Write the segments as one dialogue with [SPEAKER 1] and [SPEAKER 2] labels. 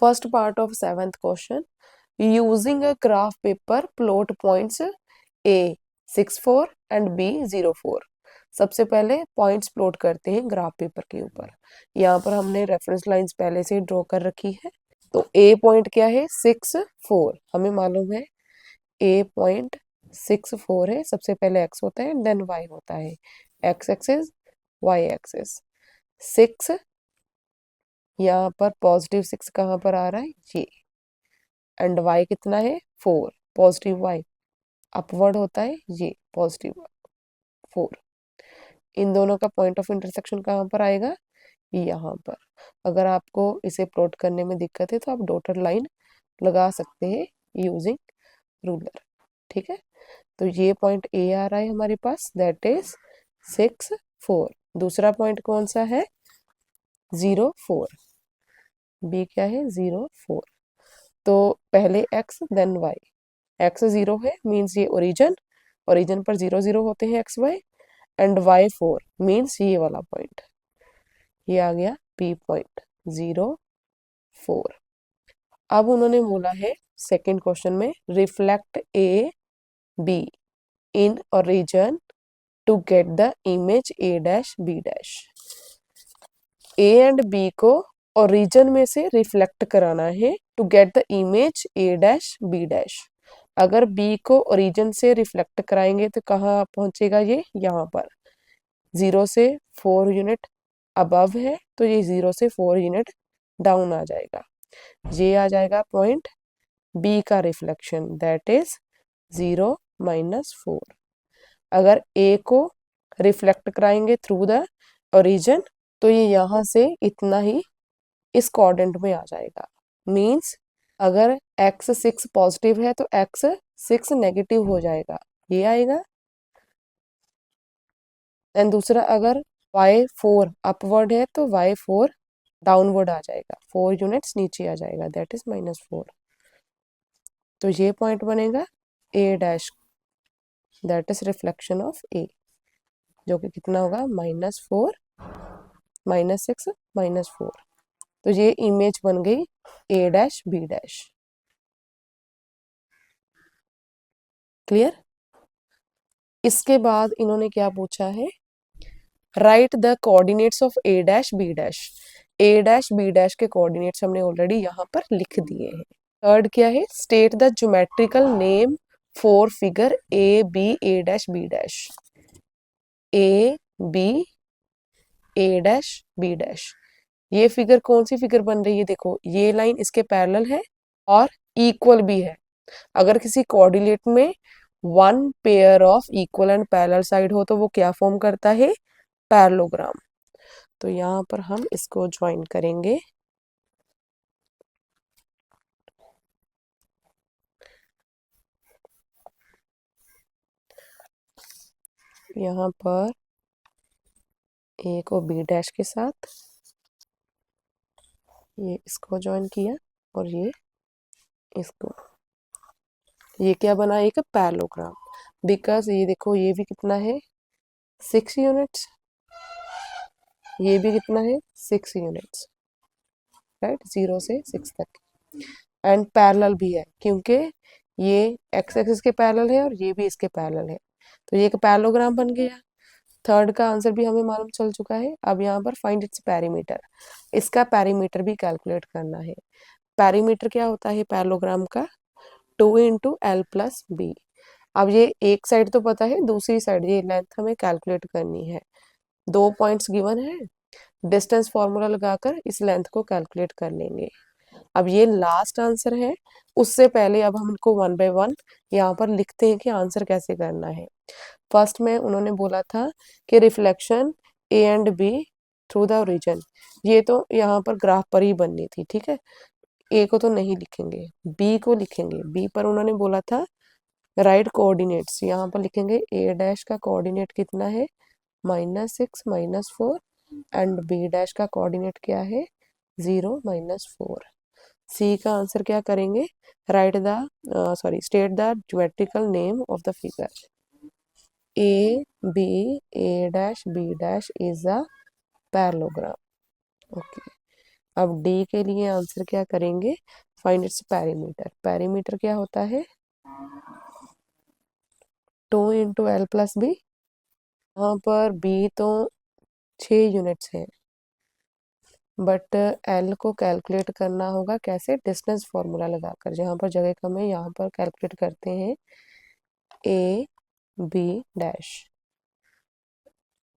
[SPEAKER 1] First part of 7th question, using a graph paper plot points A 64 and B 04। सबसे पहले points plot करते हैं graph paper के ऊपर। यहाँ पर हमने रेफरेंस लाइंस पहले से ड्रॉ कर रखी है। तो ए पॉइंट क्या है 64, हमें मालूम है ए पॉइंट 64 है। सबसे पहले एक्स होता है देन वाई होता है, एक्स एक्सिस वाई एक्सिस। 6 यहाँ पर पॉजिटिव 6 कहाँ पर आ रहा है ये, एंड वाई कितना है 4, पॉजिटिव वाई अपवर्ड होता है ये पॉजिटिव 4। इन दोनों का पॉइंट ऑफ इंटरसेक्शन कहाँ पर आएगा, यहाँ पर। अगर आपको इसे प्लॉट करने में दिक्कत है तो आप डॉटेड लाइन लगा सकते हैं यूजिंग रूलर, ठीक है। तो ये पॉइंट ए आ रहा है हमारे पास, दैट इज 64। दूसरा पॉइंट कौन सा है 04, बी क्या है 04। तो पहले एक्स देन वाई, एक्स 0 है मीन्स ये ओरिजिन, ओरिजिन पर 0 0 होते हैं X Y, and Y 4 means ये वाला पॉइंट, ये आ गया पी पॉइंट 04। अब उन्होंने बोला है सेकंड क्वेश्चन में, reflect A B in origin to get the image A dash B dash. A and B को ओरिजिन में से रिफ्लेक्ट कराना है to get the image A dash B dash. अगर बी को ओरिजिन से रिफ्लेक्ट कराएंगे तो कहाँ पहुंचेगा ये, यहाँ पर 0 से 4 यूनिट अबव है तो ये 0 से 4 यूनिट डाउन आ जाएगा। ये आ जाएगा पॉइंट बी का रिफ्लेक्शन, दैट इज 0 -4। अगर ए को रिफ्लेक्ट कराएंगे थ्रू द ओरिजिन तो ये यहाँ से इतना ही इस क्वाड्रेंट में आ जाएगा। मीन्स अगर x6 पॉजिटिव है तो x6 नेगेटिव हो जाएगा, ये आएगा। एंड दूसरा अगर y4 अपवर्ड है तो y4 डाउनवर्ड आ जाएगा, 4 यूनिट्स नीचे आ जाएगा, दैट इज -4। तो ये पॉइंट बनेगा a dash, that is reflection of a, जो कि कितना होगा -4 -6 -4। तो ये इमेज बन गई a dash b dash. Clear. इसके बाद इन्होंने क्या पूछा है, write the coordinates of A dash B dash. A dash B dash के कोऑर्डिनेट्स हमने ऑलरेडी यहाँ पर लिख दिए हैं। थर्ड क्या है, state the geometrical name for figure A B A dash B dash. A B A dash B dash, ये फिगर कौन सी फिगर बन रही है, देखो ये लाइन इसके पैरेलल है और इक्वल भी है। अगर किसी कोऑर्डिनेट में one pair of equal and parallel side हो तो वो क्या फॉर्म करता है, पैरेललोग्राम। तो यहाँ पर हम इसको ज्वाइन करेंगे। यहाँ पर ए को बी डैश के साथ, ये इसको ज्वाइन किया और ये इसको, ये क्या बना, एक पैरेललोग्राम। बिकॉज ये देखो ये भी कितना है 6 यूनिट्स, ये भी कितना है 6 यूनिट्स, राइट 0 से 6 तक, एंड पैरेलल भी है क्योंकि ये एक्स एक्सिस के पैरेलल है और ये भी इसके पैरेलल है, तो ये एक पैरेललोग्राम बन गया। थर्ड का आंसर भी हमें मालूम चल चुका है। अब यहाँ पर फाइंड इट्स पेरीमीटर, इसका पेरीमीटर भी कैलकुलेट करना है। पेरीमीटर क्या होता है पैरेललोग्राम का, 2 × L + B। अब ये एक साइड तो पता है, दूसरी साइड ये लेंथ हमें कैलकुलेट करनी है। 2 पॉइंट्स गिवन है, डिस्टेंस फॉर्मूला लगाकर इस लेंथ को कैलकुलेट कर लेंगे। अब ये लास्ट आंसर है, उससे पहले अब हम इनको 1 बाय 1 यहाँ पर लिखते हैं कि आंसर कैसे करना है। फर्स्ट में उन्होंने बोला था कि reflection A and B through the origin, ये तो यहाँ पर ग्राफ पर ही बननी थी, ठीक है। ए को तो नहीं लिखेंगे, बी को लिखेंगे। बी पर उन्होंने बोला था राइट कोऑर्डिनेट्स, यहाँ पर लिखेंगे ए डैश का कोऑर्डिनेट कितना है -6 -4, एंड बी डैश का कोऑर्डिनेट क्या है 0 -4। सी का आंसर क्या करेंगे, write the state the geometrical name of the figure. A B A dash B dash is a parallelogram, okay. अब डी के लिए आंसर क्या करेंगे, फाइंड इट्स पेरीमीटर। पेरीमीटर क्या होता है, 2 इंटू एल प्लस बी। यहाँ पर बी तो 6 यूनिट्स है, बट एल को कैलकुलेट करना होगा कैसे, डिस्टेंस फॉर्मूला लगाकर। जहाँ पर जगह कम है यहाँ पर कैलकुलेट करते हैं ए बी डैश।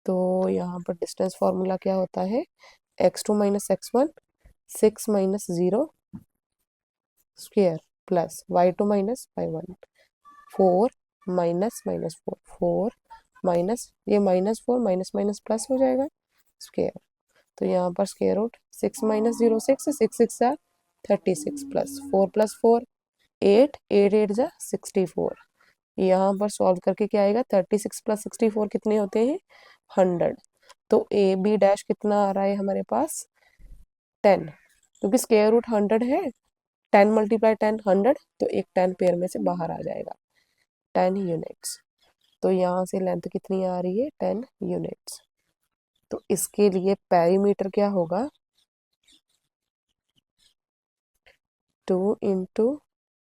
[SPEAKER 1] तो यहाँ पर डिस्टेंस फॉर्मूला क्या होता है, x2 minus x1, 6 minus 0 square plus y2 minus y1, 4 minus minus 4, 4 minus ये माइनस 4 माइनस माइनस प्लस हो जाएगा स्क्वेयर। तो यहाँ पर स्क्वेयर रूट 6 माइनस 0 6, 6 6 जा 36 प्लस 4 प्लस 4 8, 8 8 जा 64। यहाँ पर सॉल्व करके क्या आएगा, 36 प्लस 64 कितने होते हैं, 100। तो ए बी डैश कितना आ रहा है हमारे पास, 10, क्योंकि स्क्वायर रूट 100 है, 10 मल्टीप्लाई 10 100, तो एक 10 पेयर में से बाहर आ जाएगा, 10 यूनिट्स। तो यहाँ से लेंथ कितनी आ रही है, 10 यूनिट्स। तो इसके लिए पेरीमीटर क्या होगा, 2 into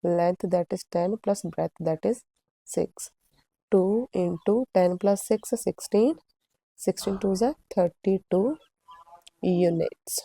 [SPEAKER 1] length that is 10 plus breadth that is 6, 2 into 10 plus 6 16, 16 2 जा 32 यूनिट्स।